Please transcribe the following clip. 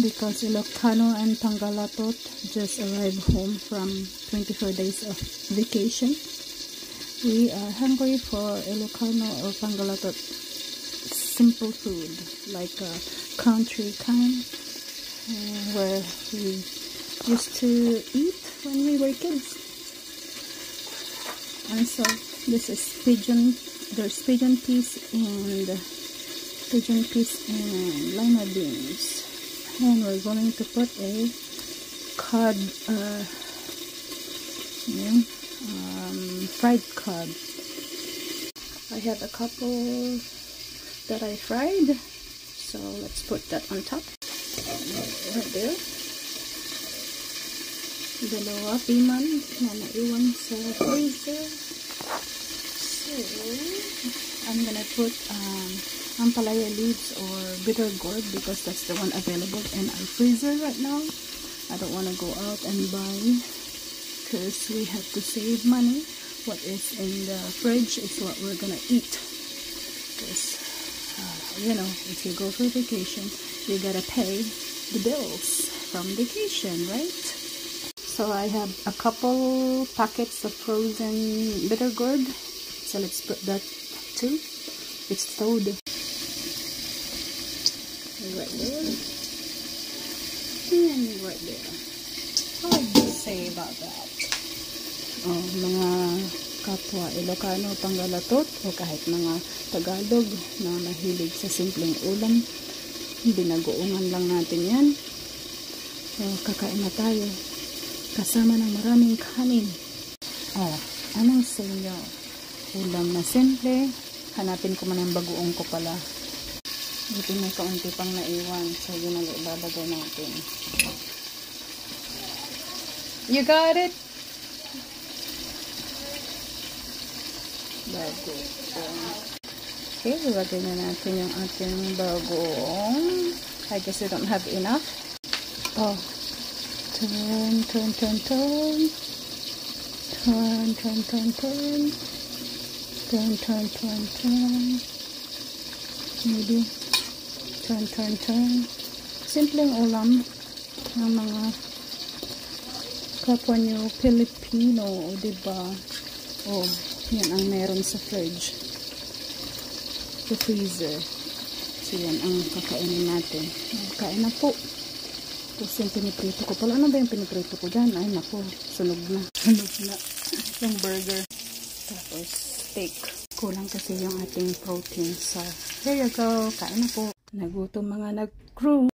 because Ilocano and Pangalatot just arrived home from 24 days of vacation. We are hungry for Ilocano or Pangalatot simple food, like a country kind, where we used to eat when we were kids. And so this is pigeon. There's pigeon peas and lima beans, and we're going to put a cod, fried cod. I have a couple that I fried, so let's put that on top. Right there. Dalawa piman na naiwan sa freezer. So I'm gonna put ampalaya leaves or bitter gourd because that's the one available in our freezer right now. I don't want to go out and buy because we have to save money. What is in the fridge is what we're gonna eat, because you know, if you go for vacation, you gotta pay the bills from vacation, right? So I have a couple packets of frozen bitter gourd, so let's put that too. It's thawed right there and right there. What do you say about that? Oh, mga kapwa Ilocano, Pangalatot, o kahit mga Tagalog na mahilig sa simpleng ulam, binagoongan lang natin yan. So kakain na tayo kasama ng maraming kanin. Anong sa inyo? Ulam na simple. Hanapin ko man ang bagoong ko pala. Buti may kaunti pang naiwan. So yun ang ilalagay natin. You got it? Bagoong. Okay, ilagay na natin yung ating bagoong. I guess we don't have enough. Oh. Turn. Maybe turn. Simpleng ulam ng mga kapwa nyo Pilipino, diba? Oh, yan ang meron sa fridge, sa freezer. So yan ang kakainin natin. Kain na po. Tapos yung piniprito ko pala. Ano ba yung piniprito ko dyan? Ay nako, sunog na yung burger. Tapos steak. Kulang kasi yung ating protein. So here you go. Kain na po. Nagutom mga nag-crew.